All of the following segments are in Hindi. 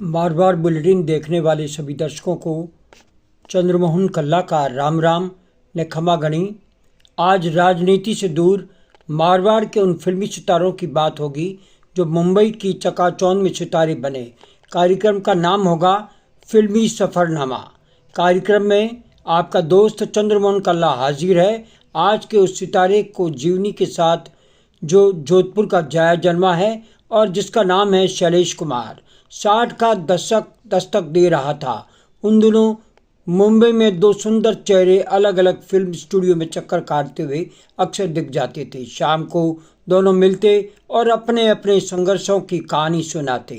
बार बार बुलेटिन देखने वाले सभी दर्शकों को चंद्रमोहन कल्ला का राम राम ने क्षमा गणी। आज राजनीति से दूर मारवाड़ के उन फिल्मी सितारों की बात होगी जो मुंबई की चकाचौंध में सितारे बने। कार्यक्रम का नाम होगा फिल्मी सफ़रनामा। कार्यक्रम में आपका दोस्त चंद्रमोहन कल्ला हाजिर है। आज के उस सितारे को जीवनी के साथ जो जोधपुर का जाया जन्मा है और जिसका नाम है शैलेश कुमार। 60 का दशक दस्तक दे रहा था। उन दिनों मुंबई में दो सुंदर चेहरे अलग अलग फिल्म स्टूडियो में चक्कर काटते हुए अक्सर दिख जाते थे। शाम को दोनों मिलते और अपने अपने संघर्षों की कहानी सुनाते।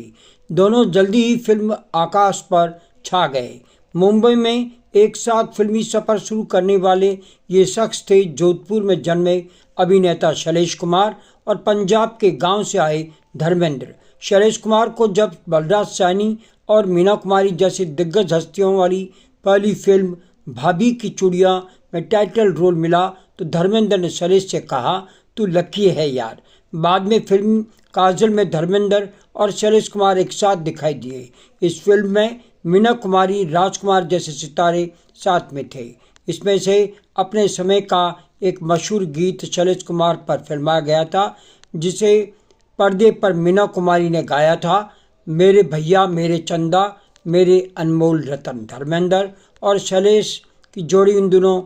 दोनों जल्दी ही फिल्म आकाश पर छा गए। मुंबई में एक साथ फिल्मी सफ़र शुरू करने वाले ये शख्स थे जोधपुर में जन्मे अभिनेता शैलेश कुमार और पंजाब के गांव से आए धर्मेंद्र। शैलेश कुमार को जब बलराज सैनी और मीना कुमारी जैसी दिग्गज हस्तियों वाली पहली फिल्म भाभी की चूड़ियाँ में टाइटल रोल मिला तो धर्मेंद्र ने शैलेश से कहा, तू लकी है यार। बाद में फिल्म काजल में धर्मेंद्र और शैलेश कुमार एक साथ दिखाई दिए। इस फिल्म में मीना कुमारी, राजकुमार जैसे सितारे साथ में थे। इसमें से अपने समय का एक मशहूर गीत शैलेश कुमार पर फिल्माया गया था, जिसे पर्दे पर मीना कुमारी ने गाया था। मेरे भैया मेरे चंदा मेरे अनमोल रतन। धर्मेंद्र और शैलेश की जोड़ी इन दिनों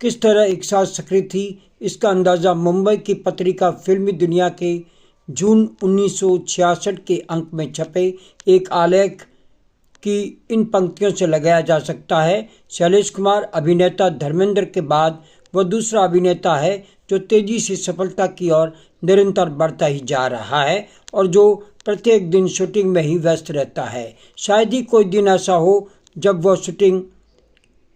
किस तरह एक साथ सक्रिय थी, इसका अंदाज़ा मुंबई की पत्रिका फिल्मी दुनिया के जून 1966 के अंक में छपे एक आलेख की इन पंक्तियों से लगाया जा सकता है। शैलेश कुमार अभिनेता धर्मेंद्र के बाद वह दूसरा अभिनेता है जो तेजी से सफलता की ओर निरंतर बढ़ता ही जा रहा है और जो प्रत्येक दिन शूटिंग में ही व्यस्त रहता है। शायद ही कोई दिन ऐसा हो जब वह शूटिंग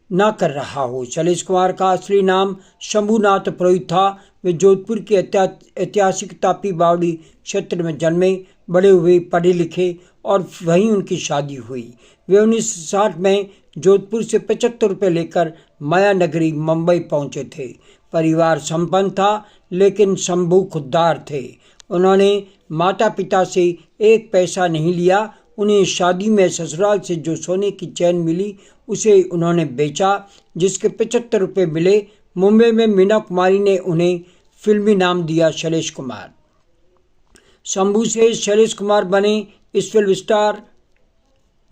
ना कर रहा हो। शैलेश कुमार का असली नाम शंभुनाथ पुरोहित था। वे जोधपुर के ऐतिहासिक तापी बावड़ी क्षेत्र में जन्मे बड़े हुए, पढ़े लिखे और वहीं उनकी शादी हुई। वे 1960 में जोधपुर से 75 रुपये लेकर माया नगरी मुंबई पहुंचे थे। परिवार संपन्न था लेकिन शंभू खुददार थे। उन्होंने माता पिता से एक पैसा नहीं लिया। उन्हें शादी में ससुराल से जो सोने की चैन मिली उसे उन्होंने बेचा, जिसके 75 रुपये मिले। मुंबई में मीना कुमारी ने उन्हें फिल्मी नाम दिया शैलेश कुमार। शंभू से शैलेश कुमार बने। इस फिल्म स्टार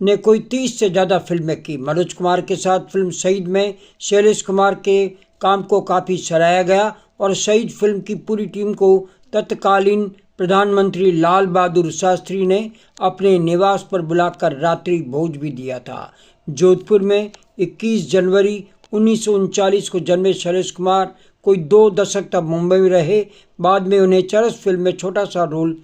ने कोई 30 से ज़्यादा फिल्में की। मनोज कुमार के साथ फिल्म शहीद में शैलेश कुमार के काम को काफ़ी सराहा गया और शहीद फिल्म की पूरी टीम को तत्कालीन प्रधानमंत्री लाल बहादुर शास्त्री ने अपने निवास पर बुलाकर रात्रि भोज भी दिया था। जोधपुर में 21 जनवरी 1939 को जन्मे शैलेश कुमार कोई 2 दशक तक मुंबई में रहे। बाद में उन्हें चरस फिल्म में छोटा सा रोल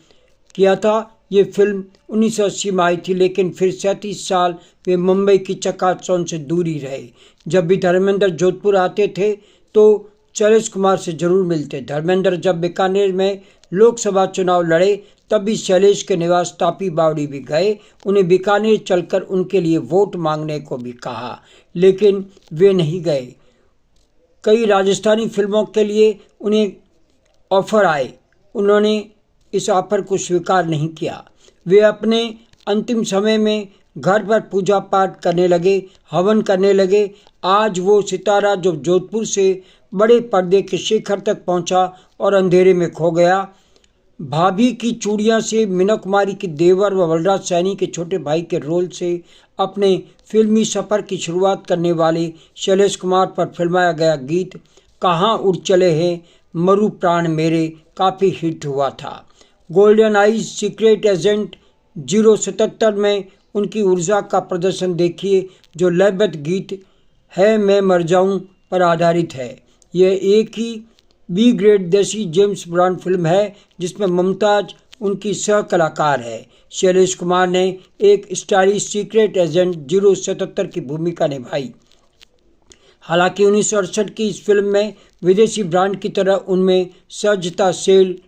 किया था। ये फिल्म 1980 में आई थी, लेकिन फिर 37 साल वे मुंबई की चकाचौंध से दूर ही रहे। जब भी धर्मेंद्र जोधपुर आते थे तो शैलेश कुमार से जरूर मिलते। धर्मेंद्र जब बीकानेर में लोकसभा चुनाव लड़े तब भी शैलेश के निवास तापी बावड़ी भी गए। उन्हें बीकानेर चलकर उनके लिए वोट मांगने को भी कहा, लेकिन वे नहीं गए। कई राजस्थानी फिल्मों के लिए उन्हें ऑफर आए, उन्होंने इस ऑफर को स्वीकार नहीं किया। वे अपने अंतिम समय में घर पर पूजा पाठ करने लगे, हवन करने लगे। आज वो सितारा जो जोधपुर से बड़े पर्दे के शिखर तक पहुंचा और अंधेरे में खो गया। भाभी की चूड़ियाँ से मीना कुमारी के देवर व बलराज सैनी के छोटे भाई के रोल से अपने फिल्मी सफ़र की शुरुआत करने वाले शैलेश कुमार पर फिल्माया गया गीत कहाँ उड़ चले हैं मरु प्राण मेरे काफ़ी हिट हुआ था। गोल्डन आइज, सीक्रेट एजेंट 077 में उनकी ऊर्जा का प्रदर्शन देखिए, जो लयबद्ध गीत है मैं मर जाऊं पर आधारित है। यह एक ही बी ग्रेड देसी जेम्स बॉन्ड फिल्म है जिसमें मुमताज़ उनकी सह कलाकार है। शैलेश कुमार ने एक स्टाइलिश सीक्रेट एजेंट 077 की भूमिका निभाई। हालांकि 1968 की इस फिल्म में विदेशी ब्रांड की तरह उनमें सज्जता सेल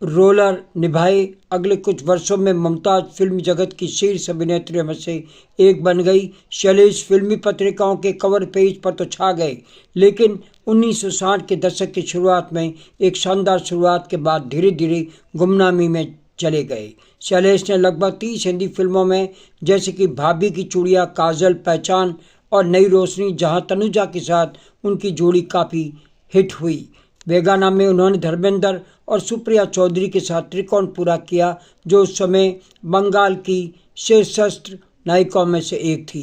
रोलर निभाए। अगले कुछ वर्षों में मुमताज़ फिल्म जगत की शीर्ष अभिनेत्रियों में से एक बन गई। शैलेश फिल्मी पत्रिकाओं के कवर पेज पर तो छा गए, लेकिन 1960 के दशक की शुरुआत में एक शानदार शुरुआत के बाद धीरे धीरे गुमनामी में चले गए। शैलेश ने लगभग 30 हिंदी फिल्मों में जैसे कि भाभी की चूड़ियाँ, काजल, पहचान और नई रोशनी, जहां तनुजा के साथ उनकी जोड़ी काफ़ी हिट हुई। बेगाना में उन्होंने धर्मेंद्र और सुप्रिया चौधरी के साथ त्रिकोण पूरा किया, जो उस समय बंगाल की श्रेष्ठ नायिकाओं में से एक थी।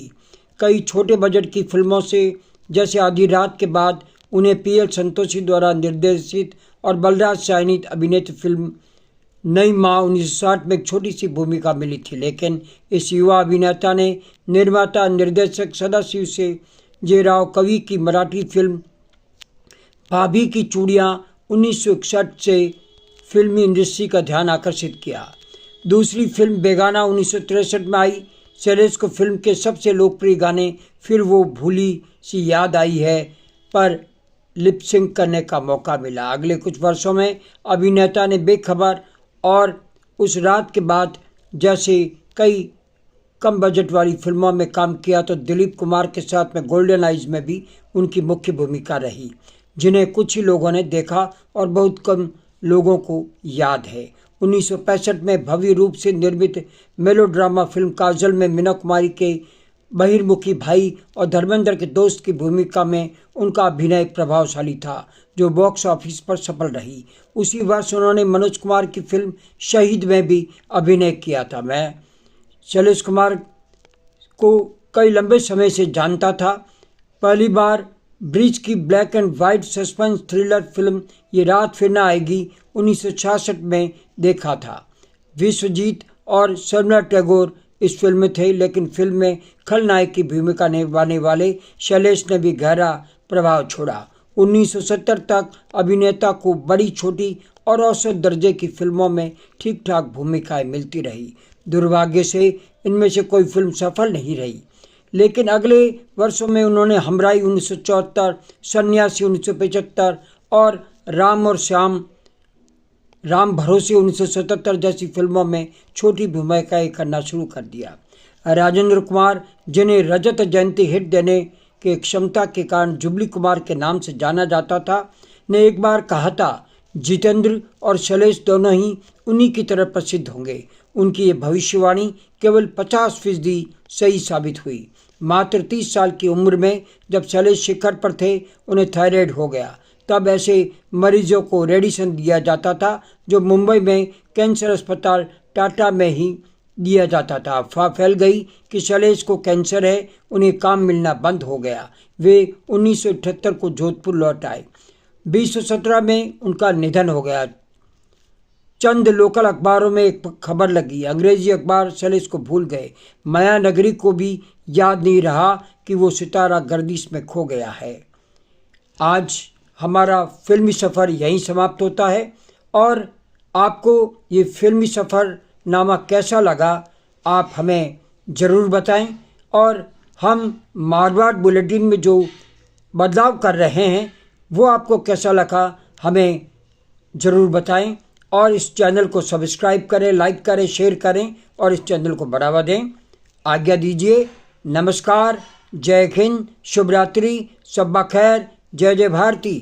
कई छोटे बजट की फिल्मों से जैसे आधी रात के बाद उन्हें PL संतोषी द्वारा निर्देशित और बलराज साहनी अभिनीत फिल्म नई माँ 1960 में एक छोटी सी भूमिका मिली थी, लेकिन इस युवा अभिनेता ने निर्माता निर्देशक सदाशिव से जे राव कवि की मराठी फिल्म भाभी की चूड़ियाँ 1961 से फिल्मी इंडस्ट्री का ध्यान आकर्षित किया। दूसरी फिल्म बेगाना 1963 में आई। शैलेश को फिल्म के सबसे लोकप्रिय गाने फिर वो भूली सी याद आई है पर लिपसिंक करने का मौका मिला। अगले कुछ वर्षों में अभिनेता ने बेखबर और उस रात के बाद जैसे कई कम बजट वाली फिल्मों में काम किया, तो दिलीप कुमार के साथ में गोल्डन आइज में भी उनकी मुख्य भूमिका रही, जिन्हें कुछ ही लोगों ने देखा और बहुत कम लोगों को याद है। 1965 में भव्य रूप से निर्मित मेलोड्रामा फिल्म काजल में मीना कुमारी के बहिर्मुखी भाई और धर्मेंद्र के दोस्त की भूमिका में उनका अभिनय प्रभावशाली था, जो बॉक्स ऑफिस पर सफल रही। उसी वर्ष उन्होंने मनोज कुमार की फिल्म शहीद में भी अभिनय किया था। मैं शैलेश कुमार को कई लंबे समय से जानता था। पहली बार ब्रिज की black and white suspense thriller film ये रात फिर न आएगी 1966 में देखा था। विश्वजीत और शर्मिला टैगोर इस फिल्म में थे, लेकिन फिल्म में खलनायक की भूमिका निभाने वाले शैलेश ने भी गहरा प्रभाव छोड़ा। 1970 तक अभिनेता को बड़ी छोटी और औसत दर्जे की फिल्मों में ठीक ठाक भूमिकाएं मिलती रही। दुर्भाग्य से इनमें से कोई फिल्म सफल नहीं रही, लेकिन अगले वर्षों में उन्होंने हमराई 1974, सन्यासी 1975 और राम और श्याम राम भरोसे 1977 जैसी फिल्मों में छोटी भूमिकाएं करना शुरू कर दिया। राजेंद्र कुमार, जिन्हें रजत जयंती हिट देने के क्षमता के कारण जुबली कुमार के नाम से जाना जाता था, ने एक बार कहा था, जितेंद्र और शैलेश दोनों ही उन्हीं की तरह प्रसिद्ध होंगे। उनकी ये भविष्यवाणी केवल 50% सही साबित हुई। मात्र 30 साल की उम्र में जब शैलेश शिखर पर थे, उन्हें थायराइड हो गया। तब ऐसे मरीजों को रेडिएशन दिया जाता था, जो मुंबई में कैंसर अस्पताल टाटा में ही दिया जाता था। अफवाह फैल गई कि शैलेश को कैंसर है, उन्हें काम मिलना बंद हो गया। वे 1978 को जोधपुर लौट आए। 2017 में उनका निधन हो गया। चंद लोकल अखबारों में एक खबर लगी, अंग्रेजी अखबार शैलेश को भूल गए। माया नगरी को भी याद नहीं रहा कि वो सितारा गर्दिश में खो गया है। आज हमारा फिल्मी सफ़र यहीं समाप्त होता है और आपको ये फिल्मी सफ़र नामा कैसा लगा आप हमें ज़रूर बताएं, और हम मारवाड़ बुलेटिन में जो बदलाव कर रहे हैं वो आपको कैसा लगा हमें ज़रूर बताएं, और इस चैनल को सब्सक्राइब करें, लाइक करें, शेयर करें और इस चैनल को बढ़ावा दें। आज्ञा दीजिए। नमस्कार, जय हिंद, शुभ रात्रि, शब्बा खैर, जय जय भारती।